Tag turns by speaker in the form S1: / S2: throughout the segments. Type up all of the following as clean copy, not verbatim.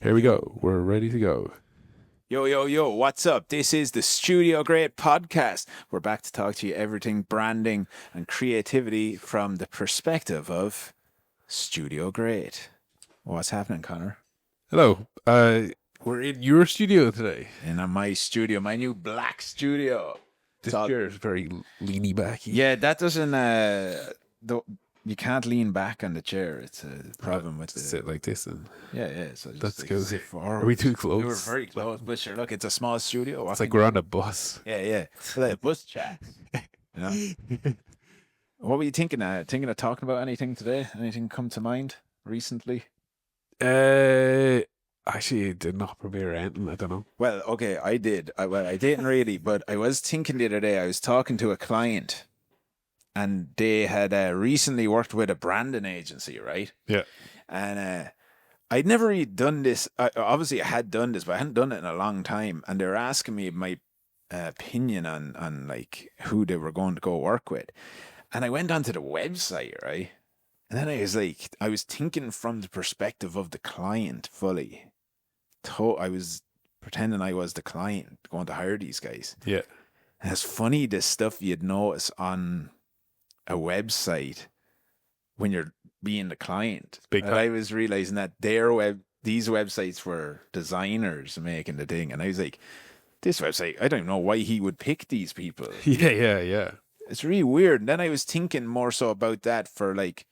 S1: Here we go. We're ready to go.
S2: Yo, yo, yo, what's up? This is the Studio Great podcast. We're back to talk to you everything branding and creativity from the perspective of Studio Great. What's happening, Connor?
S1: Hello. We're in your studio today.
S2: In my studio, my new black studio.
S1: This chair is very leany backy.
S2: Yeah, that doesn't, you can't lean back on the chair. It's a problem with
S1: Sit like this, and
S2: yeah. So just
S1: that's
S2: like
S1: good.
S2: sit forward.
S1: Are we too
S2: We were
S1: close?
S2: very close, but sure, look, it's a small studio.
S1: It's like we're on a bus.
S2: Yeah. It's like a bus chat. You know? What were you thinking? Thinking of talking about anything today? Anything come to mind recently?
S1: Actually, I did not prepare anything. I don't know.
S2: Well, okay, I did. I didn't really, but I was thinking the other day. I was talking to a client, and they had recently worked with a branding agency, right?
S1: Yeah.
S2: And I'd never really done this. Obviously, I had done this, but I hadn't done it in a long time. And they were asking me my opinion on like who they were going to go work with. And I went onto the website, right? And then I was thinking from the perspective of the client fully. I was pretending I was the client going to hire these guys.
S1: Yeah.
S2: And it's funny the stuff you'd notice on a website when you're being the client.
S1: Big
S2: And
S1: time.
S2: I was realizing that these websites were designers making the thing. And I was like, this website, I don't know why he would pick these people.
S1: Yeah.
S2: It's really weird. And then I was thinking more so about that for like,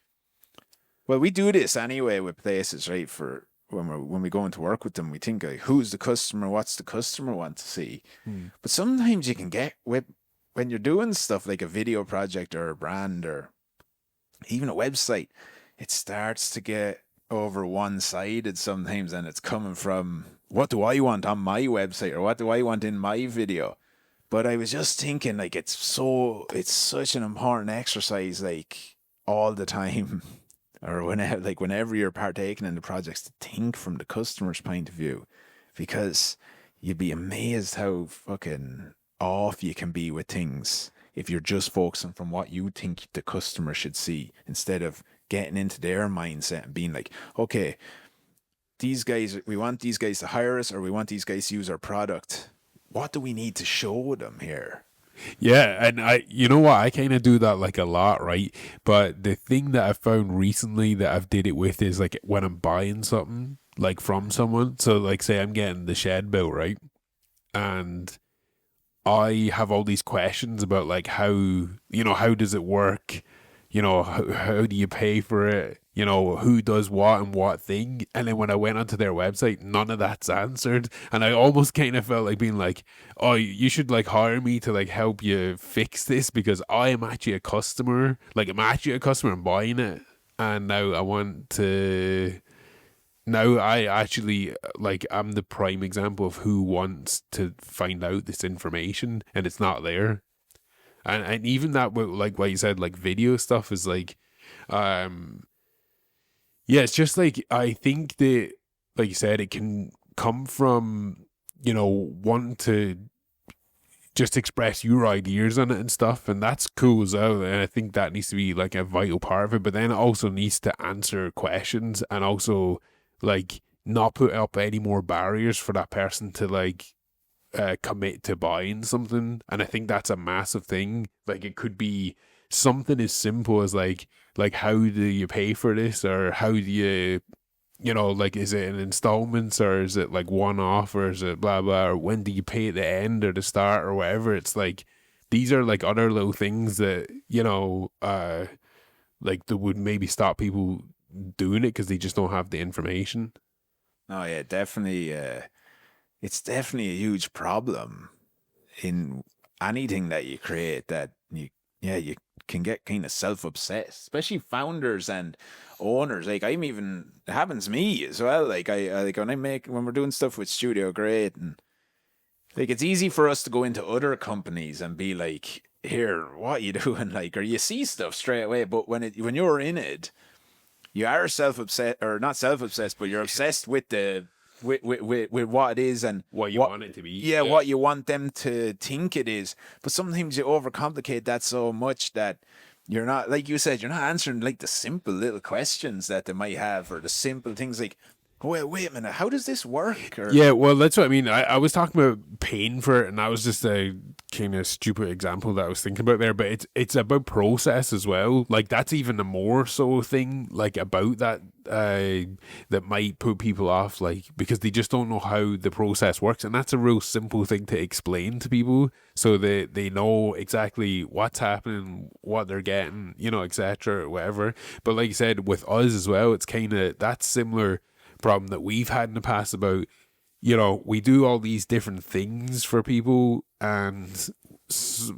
S2: well, we do this anyway with places, right? For when we go into work with them, we think like, who's the customer? What's the customer want to see? But sometimes you can get with when you're doing stuff like a video project or a brand or even a website, it starts to get over one-sided sometimes, and it's coming from what do I want on my website or what do I want in my video. But I was just thinking like it's such an important exercise like all the time or whenever you're partaking in the projects to think from the customer's point of view, because you'd be amazed how fucking off you can be with things if you're just focusing from what you think the customer should see instead of getting into their mindset and being like, okay, these guys, we want these guys to hire us or we want these guys to use our product. What do we need to show them here?
S1: Yeah, and you know what, I kind of do that like a lot, right? But the thing that I found recently that I've did it with is like when I'm buying something like from someone. So like, say I'm getting the shed built, right? And I have all these questions about like how does it work? How do you pay for it? Who does what and what thing? And then when I went onto their website, none of that's answered. And I almost kind of felt like being like, oh, you should like hire me to like help you fix this because I am actually a customer. Like I'm actually a customer and buying it. And now I actually like I'm the prime example of who wants to find out this information and it's not there. And even that with like what you said, like video stuff is like um yeah, it's just like I think that like you said, it can come from, wanting to just express your ideas on it and stuff, and that's cool as well. And I think that needs to be like a vital part of it. But then it also needs to answer questions and also like not put up any more barriers for that person to like commit to buying something. And I think that's a massive thing. Like it could be something as simple as like how do you pay for this, or how do you like, is it in installments or is it like one off or is it blah blah, or when do you pay at the end or the start or whatever. It's like these are like other little things that like that would maybe stop people doing it because they just don't have the information.
S2: Oh yeah, definitely. It's definitely a huge problem in anything that you create that you can get kind of self-obsessed, especially founders and owners. Like it happens to me as well. Like like when we're doing stuff with Studio Great, and like it's easy for us to go into other companies and be like, here, what you doing? Like, or you see stuff straight away, but when you're in it, you are self-obsessed, or not self-obsessed, but you're obsessed with the with what it is and
S1: What you want it to be.
S2: yeah, what you want them to think it is. But sometimes you overcomplicate that so much that you're not, like you said, you're not answering like the simple little questions that they might have, or the simple things like, wait a minute, how does this work? Or
S1: Yeah, well, that's what I mean. I was talking about paying for it, and that was just a kind of stupid example that I was thinking about there. But it's about process as well. Like that's even a more so thing like about that that might put people off, like because they just don't know how the process works, and that's a real simple thing to explain to people so they know exactly what's happening, what they're getting, etc. Whatever. But like you said, with us as well, it's kind of that similar problem that we've had in the past about we do all these different things for people, and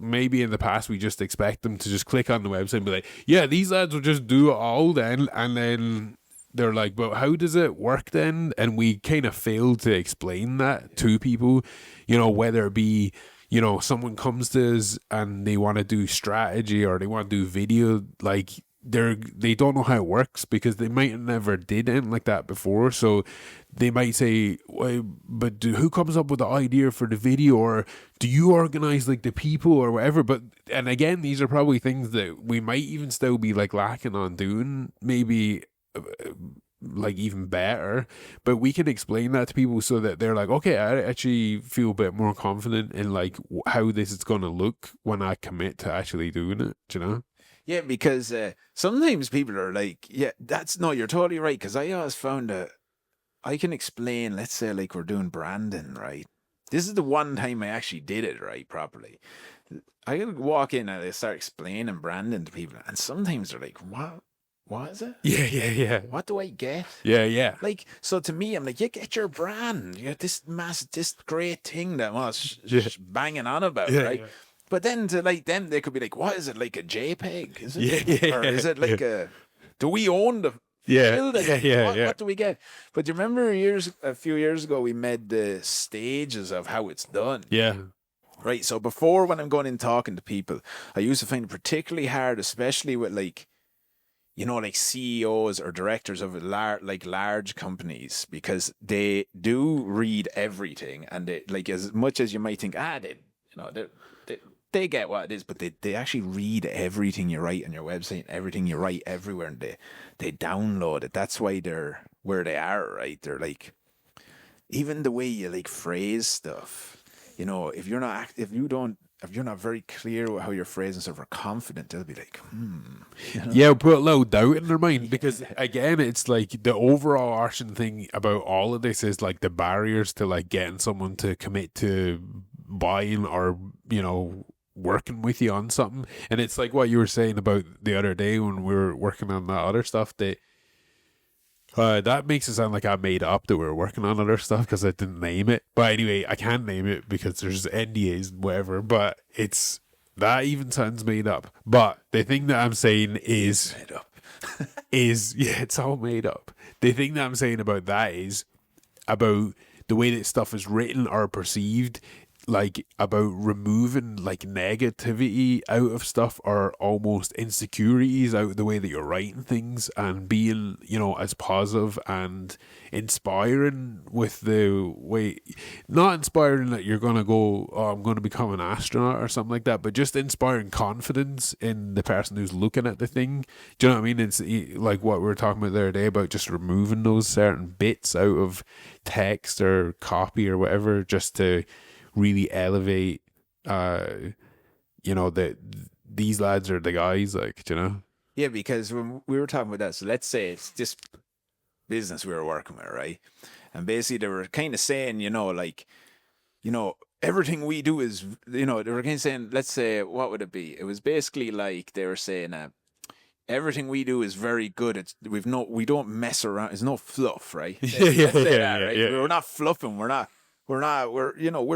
S1: maybe in the past we just expect them to just click on the website and be like, yeah, these lads will just do it all then, and then they're like, but how does it work then? And we kind of fail to explain that to people, whether it be someone comes to us and they want to do strategy or they want to do video, like they don't know how it works because they might have never did anything like that before. So they might say, well, but who comes up with the idea for the video, or do you organize like the people or whatever? But and again, these are probably things that we might even still be like lacking on doing, maybe like even better, but we can explain that to people so that they're like, okay, I actually feel a bit more confident in like how this is going to look when I commit to actually doing it,
S2: Yeah, because sometimes people are like, yeah, you're totally right. Because I always found that I can explain, let's say, like we're doing branding, right? This is the one time I actually did it right properly. I can walk in and I start explaining branding to people, and sometimes they're like, what? What is it?
S1: Yeah.
S2: What do I get?
S1: Yeah.
S2: Like, so to me, I'm like, you get your brand. You get this great thing that was banging on about, right?
S1: Yeah.
S2: But then to like them, they could be like, what is it, like a JPEG? Is it?
S1: Yeah.
S2: Or is it like do we own the building? What do we get? But do you remember a few years ago, we made the stages of how it's done?
S1: Yeah.
S2: Right. So before, when I'm going in talking to people, I used to find it particularly hard, especially with like CEOs or directors of large companies, because they do read everything, and they, like, as much as you might think, they get what it is, but they actually read everything you write on your website, everything you write everywhere, and they download it. That's why they're where they are, right? They're like, even the way you like phrase stuff, if you're not very clear with how you're phrasing stuff or confident, they'll be like,
S1: Yeah, put a little doubt in their mind, because again, it's like the overall arching thing about all of this is like the barriers to like getting someone to commit to buying or working with you on something. And it's like what you were saying about the other day when we were working on that other stuff, that makes it sound like I made up that we were working on other stuff because I didn't name it. But anyway, I can't name it because there's NDAs and whatever, but that even sounds made up. But the thing that I'm saying is
S2: made up.
S1: it's all made up. The thing that I'm saying about that is about the way that stuff is written or perceived, like about removing like negativity out of stuff or almost insecurities out of the way that you're writing things, and being as positive and inspiring with the way, not inspiring that you're gonna go, oh, I'm gonna become an astronaut or something like that, but just inspiring confidence in the person who's looking at the thing. Do you know what I mean? It's like what we were talking about the other day about just removing those certain bits out of text or copy or whatever, just to really elevate that these lads are the guys, like,
S2: Yeah, because when we were talking about that, so let's say it's this business we were working with, right? And basically they were kind of saying, everything we do is, they were kind of saying, let's say, what would it be? It was basically like they were saying, everything we do is very good. We don't mess around. It's no fluff, right? Let's say that, right?
S1: Yeah.
S2: We're not fluffing. We're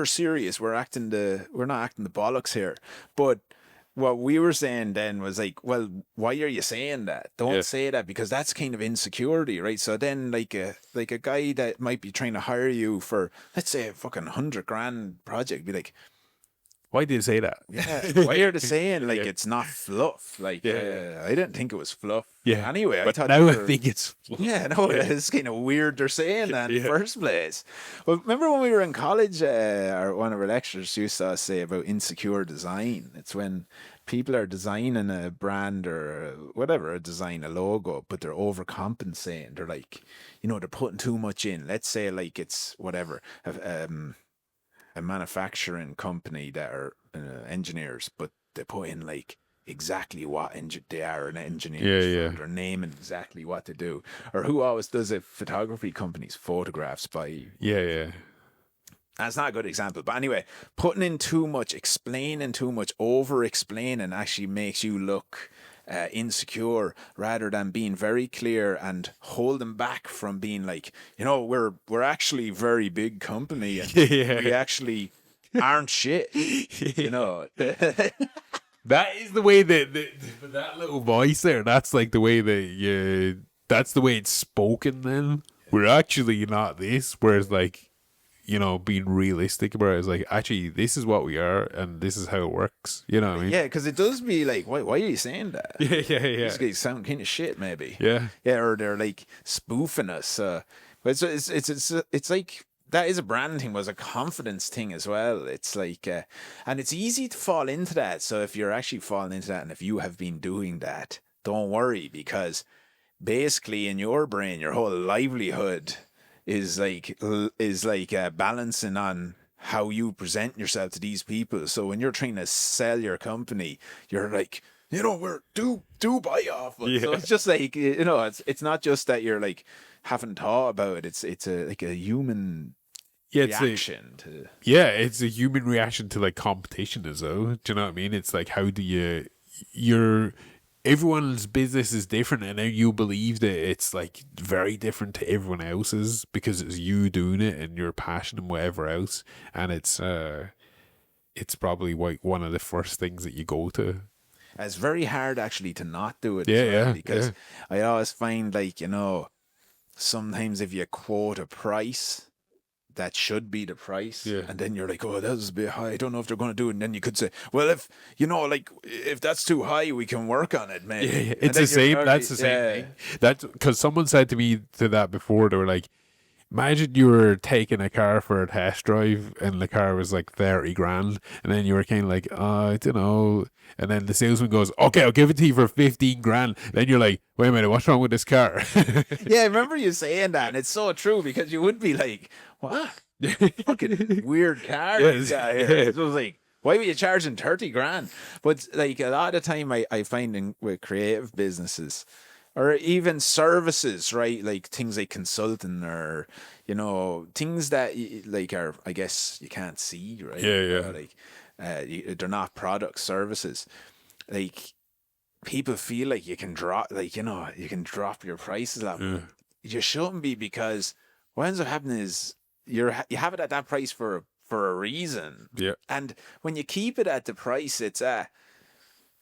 S2: serious. We're not acting the bollocks here. But what we were saying then was like, well, why are you saying that? Don't say that, because that's kind of insecurity, right? So then like a guy that might be trying to hire you for, let's say, a fucking $100,000 project, be like,
S1: why did you say that?
S2: Yeah, why are they saying like it's not fluff? Like, I didn't think it was fluff.
S1: Yeah.
S2: Anyway,
S1: but
S2: I thought
S1: now I think it's fluff.
S2: Yeah, no, it's kind of weird they're saying that in the first place. Well, remember when we were in college, one of our lecturers used to say about insecure design. It's when people are designing a brand or whatever, design a logo, but they're overcompensating. They're like, they're putting too much in. Let's say like it's whatever, a manufacturing company that are engineers, but they put in like exactly what they are an engineer.
S1: Yeah.
S2: They're naming exactly what to do. Or who always does it? Photography companies, photographs by.
S1: Yeah.
S2: That's not a good example, but anyway, putting in too much, explaining too much, over explaining actually makes you look insecure rather than being very clear and holding back from being like, we're actually a very big company and we actually aren't shit.
S1: That is the way that little voice there. That's like the way that that's the way it's spoken. Then we're actually not this. Whereas like, being realistic about it is like, actually, this is what we are, and this is how it works. You know what I mean?
S2: Yeah, because it does be like, why are you saying that?
S1: Yeah.
S2: These guys sound kind of shit, maybe.
S1: Yeah.
S2: Yeah, or they're like spoofing us. But it's like that is a brand thing, was a confidence thing as well. It's like, and it's easy to fall into that. So if you're actually falling into that, and if you have been doing that, don't worry, because basically in your brain, your whole livelihood is like balancing on how you present yourself to these people. So when you're trying to sell your company, you're like, we're do buy off us. Yeah. So it's just like, it's not just that you're like haven't thought about it. It's like a human reaction to.
S1: Yeah, it's a human reaction to like competition as well. Do you know what I mean? It's like, how do everyone's business is different, and then you believe that it's like very different to everyone else's because it's you doing it and your passion and whatever else, and it's probably like one of the first things that you go to.
S2: It's very hard actually to not do it. Because I always find like, sometimes if you quote a price, that should be the price, and then you're like, oh, that was a bit high, I don't know if they're going to do it, and then you could say, well, if if that's too high, we can work on it, maybe.
S1: It's the same. That's the same thing. That's because someone said to me to that before. They were like, imagine you were taking a car for a test drive and the car was like 30 grand, and then you were kind of like, I don't know, and then the salesman goes, okay, I'll give it to you for 15 grand. Then you're like, wait a minute, what's wrong with this car?
S2: Yeah, I remember you saying that, and it's so true, because you would be like, what? Fucking weird car.
S1: Yes.
S2: Here. So it was like, why were you charging 30 grand? But like a lot of the time I find with creative businesses or even services, right? Like things like consulting or, things that like are, I guess you can't see, right?
S1: Yeah.
S2: Like they're not product services. Like people feel like you can drop, like, you can drop your prices up. You shouldn't be, because what ends up happening is you have it at that price for a reason.
S1: Yeah.
S2: And when you keep it at the price, it's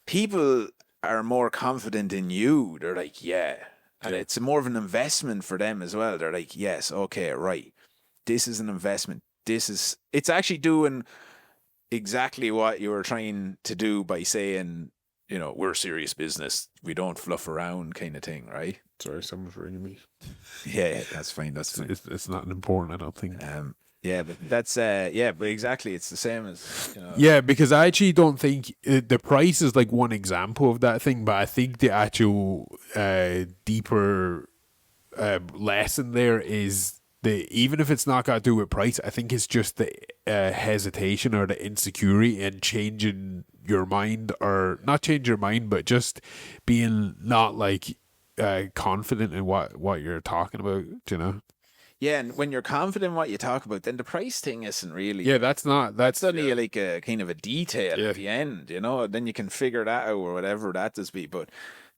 S2: people are more confident in you. They're like, yeah. And it's more of an investment for them as well. They're like, yes, okay, right. This is an investment. It's actually doing exactly what you were trying to do by saying, we're serious business. We don't fluff around, kind of thing, right?
S1: Sorry, someone's ringing me.
S2: Yeah, that's fine. That's fine.
S1: It's not important, I don't think.
S2: Yeah, but that's but exactly, it's the same as
S1: Yeah, because I actually don't think the price is like one example of that thing, but I think the actual deeper lesson there is even if it's not got to do with price, I think it's just the hesitation or the insecurity and changing your mind, or not change your mind, but just being not like confident in what you're talking about,
S2: Yeah, and when you're confident in what you talk about, then the price thing isn't really.
S1: Yeah, that's
S2: only like a kind of a detail at the end, Then you can figure that out or whatever that does be. But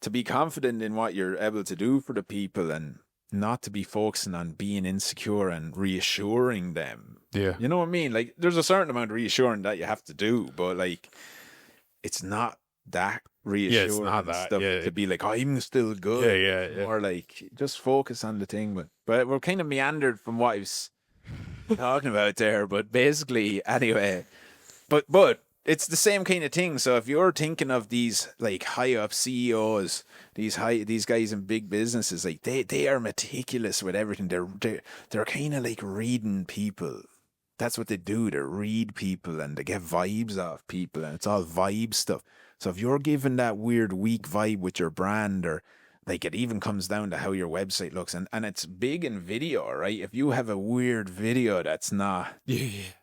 S2: to be confident in what you're able to do for the people and not to be focusing on being insecure and reassuring them.
S1: Yeah.
S2: You know what I mean? Like, there's a certain amount of reassuring that you have to do, but like, it's not that reassuring
S1: it's not that,
S2: stuff to be like, I'm still good.
S1: Yeah.
S2: Or like, just focus on the thing. But we're kind of meandered from what I was talking about there. But basically, anyway, but it's the same kind of thing. So if you're thinking of these like high up CEOs, these guys in big businesses, like they are meticulous with everything. They're kind of like reading people. That's what they do. They read people and they get vibes off people, and it's all vibe stuff. So if you're giving that weird weak vibe with your brand, or like it even comes down to how your website looks, and it's big in video, right? If you have a weird video that's not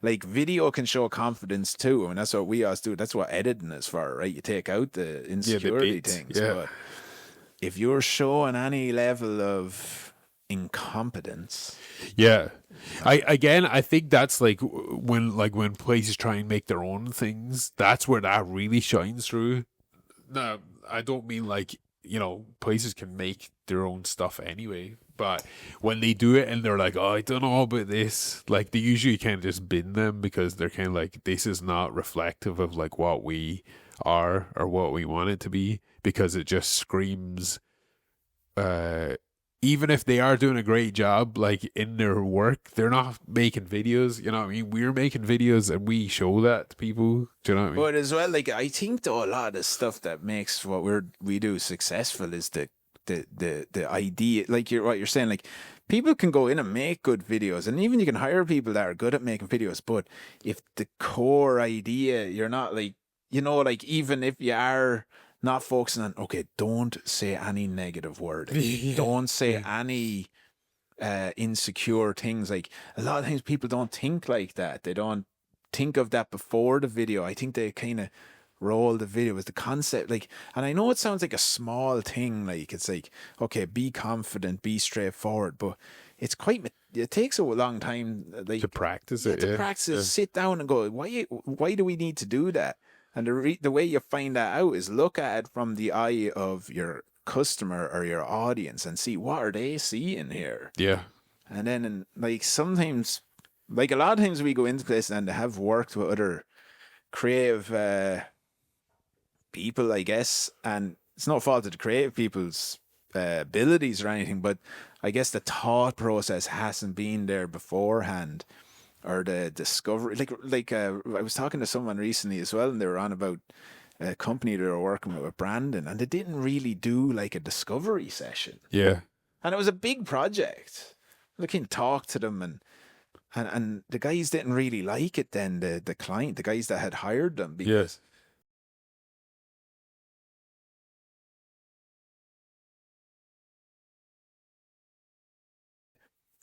S2: like, video can show confidence too, and that's what we always do. That's what editing is for, right? You take out the insecurity
S1: bits,
S2: things,
S1: yeah.
S2: but if you're showing any level of incompetence,
S1: Yeah. I think that's like when places try and make their own things, that's where that really shines through. No, I don't mean like, places can make their own stuff anyway, but when they do it and they're like, oh, I don't know about this, like they usually kind of just bin them because they're kind of like, this is not reflective of like what we are or what we want it to be, because it just screams, even if they are doing a great job, like in their work, they're not making videos. You know what I mean? We're making videos and we show that to people. Do you know what I mean?
S2: but as well, like, I think though a lot of the stuff that makes what we do successful is the idea. Like, what you're saying, like, people can go in and make good videos, and even you can hire people that are good at making videos. But if the core idea, you're not like, like, even if you are not focusing on, okay, don't say any negative word, don't say any insecure things. Like, a lot of times people don't think like that. They don't think of that before the video. I think they kind of roll the video with the concept, like, and I know it sounds like a small thing, like it's like, okay, be confident, be straightforward, but it's quite, it takes a long time, like,
S1: To practice
S2: yeah,
S1: it,
S2: to
S1: yeah.
S2: practice, sit down and go, why do we need to do that? And the way you find that out is look at it from the eye of your customer or your audience and see what are they seeing here.
S1: Yeah.
S2: And then, like, sometimes, like, a lot of times we go into places and they have worked with other creative people, I guess, and it's no fault of the creative people's abilities or anything, but I guess the thought process hasn't been there beforehand, or the discovery. I was talking to someone recently as well, and they were on about a company they were working with Brandon, and they didn't really do like a discovery session,
S1: Yeah.
S2: and it was a big project. Looking, talk to them, and the guys didn't really like it. Then the client, the guys that had hired them, because
S1: Yes.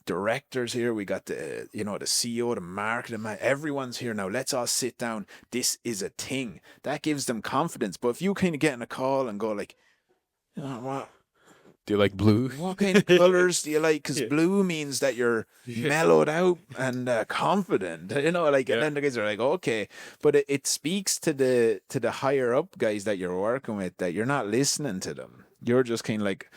S2: directors here, we got the the CEO, the marketing man, everyone's here now, let's all sit down, this is a thing. That gives them confidence. But if you kind of get in a call and go like, what
S1: Do you like blue?
S2: kind of colors do you like, because
S1: Yeah.
S2: blue means that you're mellowed out and confident, like, and
S1: Yeah.
S2: then the guys are like, okay. But it speaks to the higher up guys that you're working with, that you're not listening to them, you're just kind of like,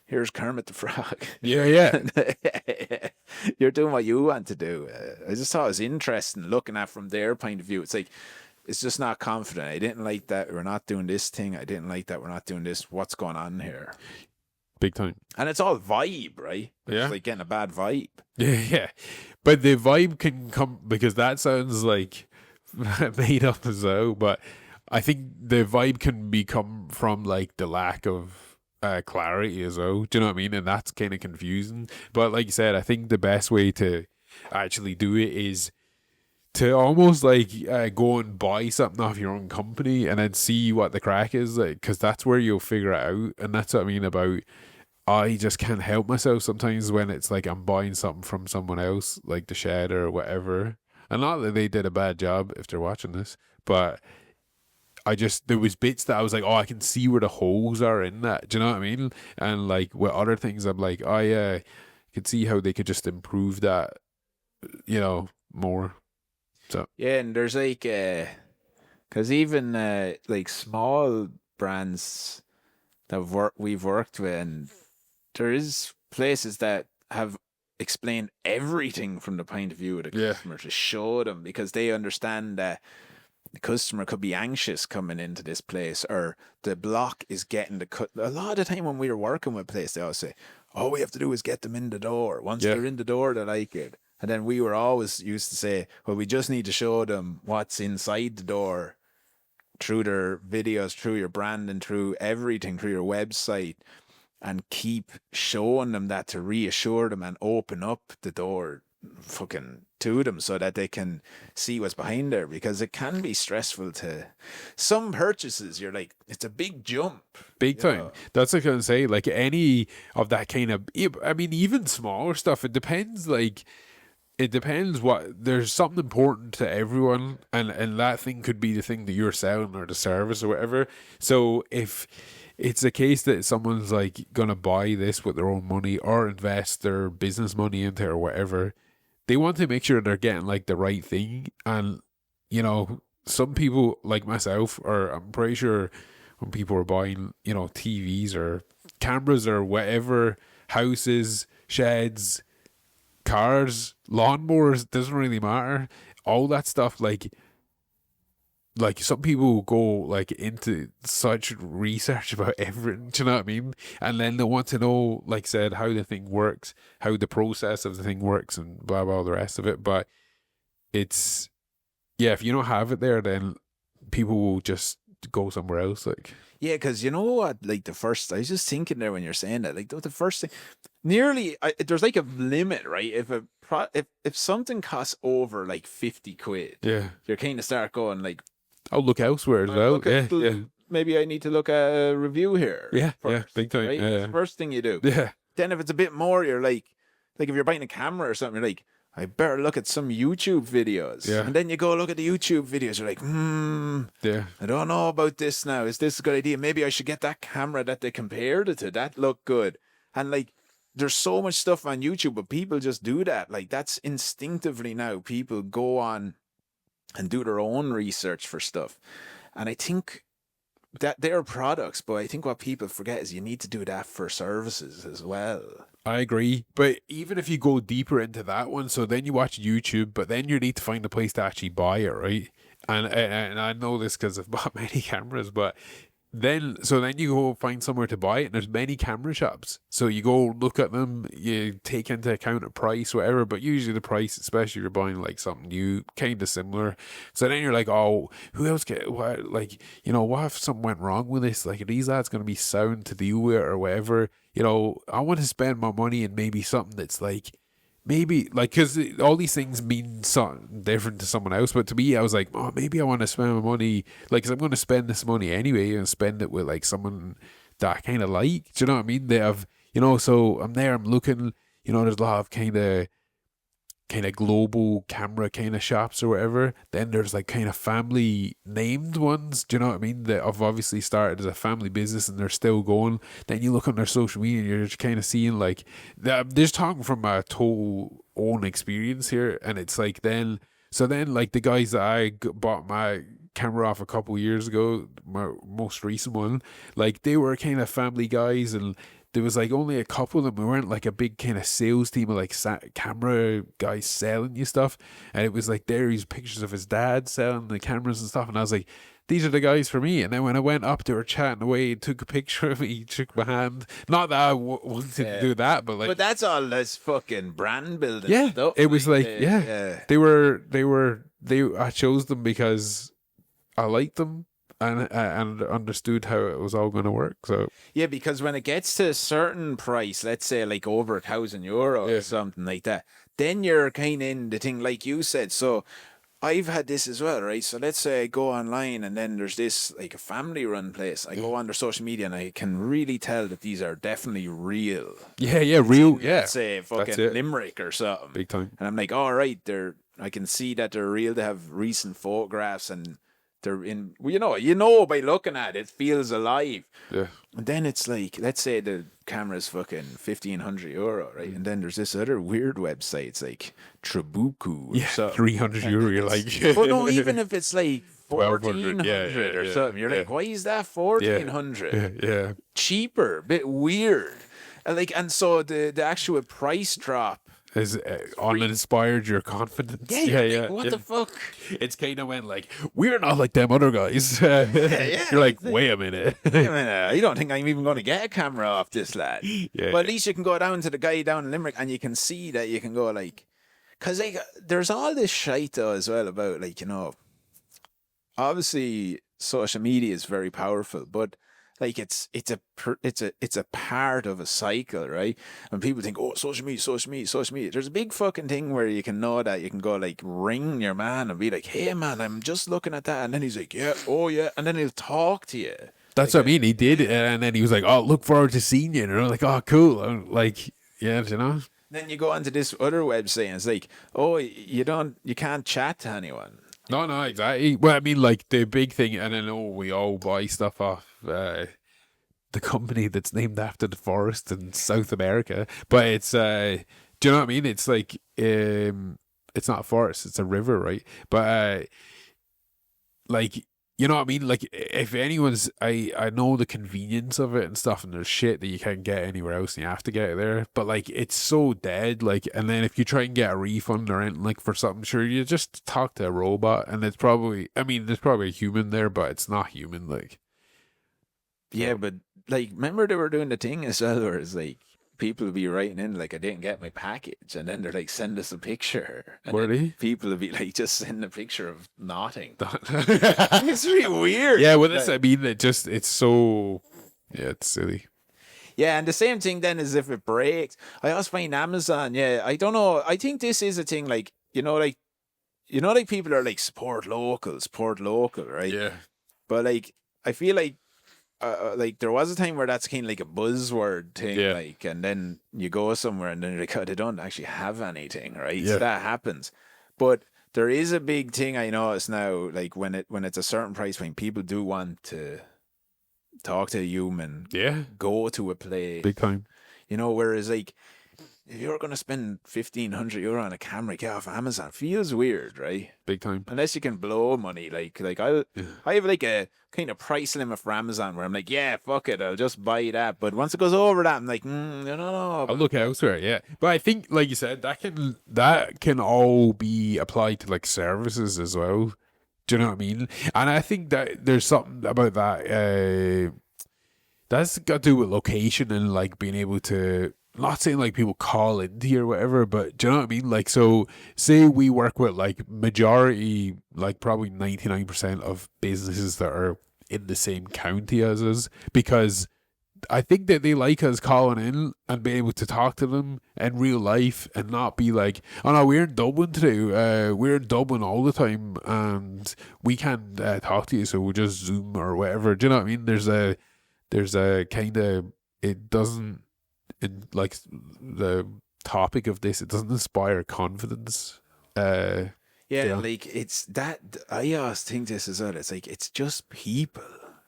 S2: here's Kermit the Frog.
S1: Yeah, yeah.
S2: You're doing what you want to do. I just thought it was interesting looking at from their point of view. It's like, it's just not confident. I didn't like that we're not doing this thing. I didn't like that we're not doing this. What's going on here?
S1: Big time.
S2: And it's all vibe, right?
S1: Yeah.
S2: It's like getting a bad vibe.
S1: Yeah, yeah. But the vibe can come, because that sounds like made up as well, but I think the vibe can become from like the lack of clarity as well. Do you know what I mean? And that's kind of confusing. But like you said, I think the best way to actually do it is to almost like go and buy something off your own company and then see what the crack is, like, because that's where you'll figure it out. And that's what I mean about, I just can't help myself sometimes when it's like I'm buying something from someone else, like the Shed or whatever. And not that they did a bad job if they're watching this, but there was bits that I was like, oh, I can see where the holes are in that. Do you know what I mean? And like with other things, I'm like, oh yeah, I could see how they could just improve that, more. So
S2: Yeah, and there's like, because even like small brands that we've worked with, and there is places that have explained everything from the point of view of the
S1: Yeah.
S2: customer to show them, because they understand that the customer could be anxious coming into this place, or the block is getting the cut. A lot of the time when we were working with a place, they always say, all we have to do is get them in the door. Once
S1: Yeah.
S2: they're in the door, they like it. And then we were always used to say, well, we just need to show them what's inside the door through their videos, through your branding, through everything, through your website, and keep showing them that to reassure them and open up the door fucking to them so that they can see what's behind there, because it can be stressful to some purchases. You're like, it's a big jump.
S1: Big time.
S2: know.
S1: That's what I can say. Like any of that kind of, I mean, even smaller stuff. It depends. Like it depends what. There's something important to everyone, and that thing could be the thing that you're selling or the service or whatever. So if it's a case that someone's like gonna buy this with their own money or invest their business money into it or whatever, they want to make sure they're getting like the right thing. And some people like myself, or I'm pretty sure when people are buying TVs or cameras or whatever, houses, sheds, cars, lawnmowers, doesn't really matter, all that stuff, like some people go like into such research about everything, do you know what I mean? And then they want to know, like said, how the thing works, how the process of the thing works, and blah blah, the rest of it. But it's, yeah, if you don't have it there, then people will just go somewhere else. Like,
S2: Yeah, because you know what? Like I was just thinking there when you're saying that. Like the first thing, there's like a limit, right? If something costs over like 50 quid,
S1: yeah,
S2: you're kind of start going like,
S1: I'll look elsewhere as well.
S2: look at maybe I need to look at a review here.
S1: Yeah,
S2: first,
S1: big time.
S2: Right?
S1: Yeah.
S2: It's the first thing you do.
S1: Yeah.
S2: Then if it's a bit more, you're like if you're buying a camera or something, you're like, I better look at some YouTube videos.
S1: Yeah.
S2: And then you go look at the YouTube videos. You're like,
S1: Yeah.
S2: I don't know about this now. Is this a good idea? Maybe I should get that camera that they compared it to. That looked good. And like, there's so much stuff on YouTube, but people just do that. Like, that's instinctively now. People go on and do their own research for stuff. And I think that they're products, but I think what people forget is you need to do that for services as well.
S1: I agree. But even if you go deeper into that one, so then you watch YouTube, but then you need to find a place to actually buy it, right? And I know this because I've bought many cameras, but then you go find somewhere to buy it, and there's many camera shops. So you go look at them, you take into account a price, whatever, but usually the price, especially if you're buying like something new, kind of similar. So then you're like, oh, who else what, like, what if something went wrong with this? Like, are these lads going to be sound to deal with or whatever? I want to spend my money in maybe something that's like, maybe like, because all these things mean something different to someone else, but to me I was like, oh, maybe I want to spend my money, like, because I'm going to spend this money anyway, and spend it with like someone that I kind of like, do you know what I mean? They have, so I'm there, I'm looking, there's a lot of kind of global camera kind of shops or whatever. Then there's like kind of family named ones, do you know what I mean, that have obviously started as a family business and they're still going. Then you look on their social media and you're just kind of seeing like, they're just talking from a total own experience here, and it's like then like the guys that I bought my camera off a couple years ago, my most recent one, like they were kind of family guys, and there was like only a couple of them. We weren't like a big kind of sales team of like camera guys selling you stuff. And it was like there's pictures of his dad selling the cameras and stuff. And I was like, these are the guys for me. And then when I went up, they were chatting away, took a picture of me, he shook my hand. Not that I wanted to do that, but like.
S2: But that's all this fucking brand building stuff.
S1: It was like, I chose them because I liked them. And understood how it was all going to work. So
S2: yeah, because when it gets to a certain price, let's say like over €1,000 or something like that, then you're kind of in the thing like you said. So I've had this as well, right? So let's say I go online and then there's this like a family run place. I go on their social media and I can really tell that these are definitely real.
S1: Yeah, real. Yeah,
S2: let's say fucking Limerick or something.
S1: Big time.
S2: And I'm like, all right, I can see that they're real. They have recent photographs and they're in, well, by looking at it, it feels alive.
S1: Yeah.
S2: And then it's like, let's say the camera's fucking €1,500, right? And then there's this other weird website, it's like Trabuku.
S1: Yeah, €300. You're like,
S2: well, no, even if it's like
S1: 1,400
S2: or something, you're like, why is that 1,400?
S1: Yeah.
S2: Cheaper, bit weird. And so the actual price drop
S1: has uninspired your confidence.
S2: Yeah. What the fuck?
S1: It's kind of went like, we're not like them other guys. You're like, wait a minute.
S2: You don't think I'm even going to get a camera off this lad?
S1: Yeah.
S2: But at least you can go down to the guy down in Limerick and you can see that you can go like, because like, there's all this shite though as well about like, obviously social media is very powerful, but like it's a part of a cycle, right? And people think, oh, social media, social media, social media. There's a big fucking thing where you can know that you can go like ring your man and be like, hey man, I'm just looking at that, and then he's like, yeah, oh yeah, and then he'll talk to you.
S1: That's
S2: Like
S1: what I mean. He did, and then he was like, "Oh, look forward to seeing you." And I'm like, "Oh, cool." I'm like, yeah, you know.
S2: Then you go onto this other website and it's like, oh, you can't chat to anyone.
S1: No, no, exactly. Well, I mean, like the big thing, and I know we all buy stuff off the company that's named after the forest in South America, but it's do you know what I mean? It's like it's not a forest, it's a river, right? But like, you know what I mean? Like, if anyone's, I know the convenience of it and stuff, and there's shit that you can't get anywhere else, and you have to get it there. But like, it's so dead. Like, and then if you try and get a refund or anything like for something, sure, you just talk to a robot, and it's probably, I mean, there's probably a human there, but it's not human. Like,
S2: Yeah, but like, remember they were doing the thing as well, where it's like people will be writing in like, I didn't get my package, and then they're like, send us a picture. And
S1: were
S2: then
S1: they?
S2: people will be like, just send a picture of nothing. It's really weird.
S1: Yeah, well, that's,
S2: Like,
S1: I mean, it's so, yeah, it's silly.
S2: yeah, and the same thing then is if it breaks. I always find Amazon, yeah, I don't know. I think this is a thing like, like people are like support local, right?
S1: Yeah.
S2: But like, I feel like there was a time where that's kind of like a buzzword thing,
S1: Yeah.
S2: like, and then you go somewhere and then they don't actually have anything, right?
S1: Yeah.
S2: So that happens. But there is a big thing I notice now, like when it's a certain price point, people do want to talk to a human,
S1: Yeah.
S2: go to a place,
S1: Big time.
S2: whereas like if you're gonna spend €1,500 on a camera, get off Amazon, feels weird, right?
S1: Big time.
S2: Unless you can blow money, like I have like a kind of price limit for Amazon where I'm like, yeah, fuck it, I'll just buy that. But once it goes over that, I'm like, I don't know.
S1: I'll look elsewhere, yeah. But I think, like you said, that can all be applied to like services as well. Do you know what I mean? And I think that there's something about that. That's got to do with location and like being able to. Not saying like people call into you or whatever, but do you know what I mean? Like, so say we work with like majority, like probably 99% of businesses that are in the same county as us, because I think that they like us calling in and being able to talk to them in real life and not be like, oh no, we're in Dublin today. We're in Dublin all the time and we can't talk to you, so we'll just Zoom or whatever. Do you know what I mean? There's a kind of, it doesn't, in like the topic of this, it doesn't inspire confidence.
S2: Yeah,
S1: Yeah.
S2: like it's that. I always think this as well. It's like it's just people.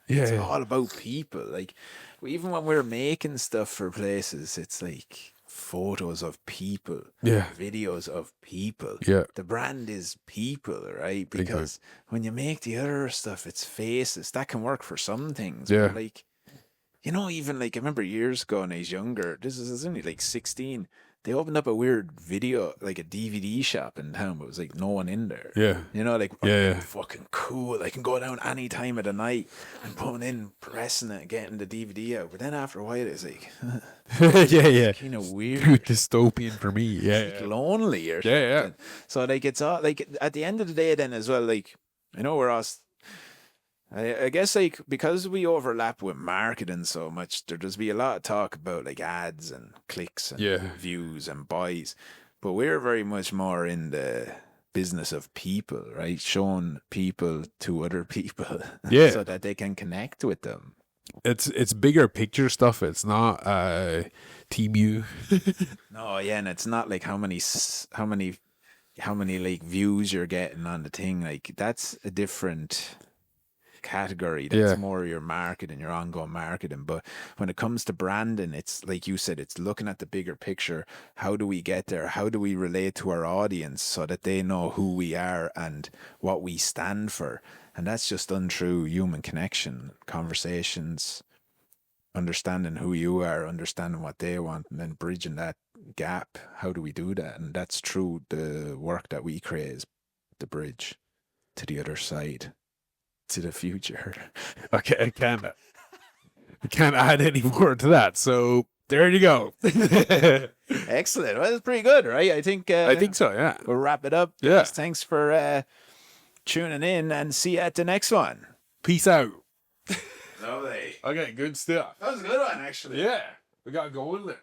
S1: Yeah,
S2: It's
S1: yeah.
S2: all about people. Like even when we're making stuff for places, it's like photos of people,
S1: Yeah.
S2: videos of people.
S1: Yeah.
S2: The brand is people, right?
S1: Big time.
S2: Because when you make the other stuff, it's faces. That can work for some things.
S1: Yeah.
S2: But like, even like I remember years ago when I was younger, this is only like 16. They opened up a weird video, like a DVD shop in town, but it was like no one in there.
S1: Yeah.
S2: Like,
S1: Yeah, yeah.
S2: fucking cool. I can go down any time of the night and putting in, pressing it, getting the DVD out. But then after a while, it's like
S1: Yeah, yeah.
S2: kind of weird,
S1: Dystopian for me. Yeah.
S2: like lonely or
S1: Yeah, yeah.
S2: something. So like it's all like at the end of the day, then as well, like I know we're all. I guess like because we overlap with marketing so much, there does be a lot of talk about like ads and clicks and
S1: Yeah.
S2: views and buys, but we're very much more in the business of people, right? Showing people to other people,
S1: Yeah.
S2: so that they can connect with them.
S1: It's bigger picture stuff. It's not Team U.
S2: No, yeah, and it's not like how many like views you're getting on the thing. Like that's a different category. That's
S1: Yeah.
S2: more your marketing, your ongoing marketing. But when it comes to branding, it's like you said, it's looking at the bigger picture. How do we get there? How do we relate to our audience so that they know who we are and what we stand for? And that's just done through human connection, conversations, understanding who you are, understanding what they want, and then bridging that gap. How do we do that? And that's through the work that we create, is the bridge to the other side, to the future.
S1: Okay, I can't add any more to that. So there you go.
S2: Excellent. Well, it's pretty good, right? I think
S1: So. Yeah.
S2: we'll wrap it up.
S1: Yeah.
S2: Thanks for tuning in, and see you at the next one.
S1: Peace out.
S2: Lovely.
S1: Okay, good stuff.
S2: That was a good one, actually.
S1: Yeah, we got going there.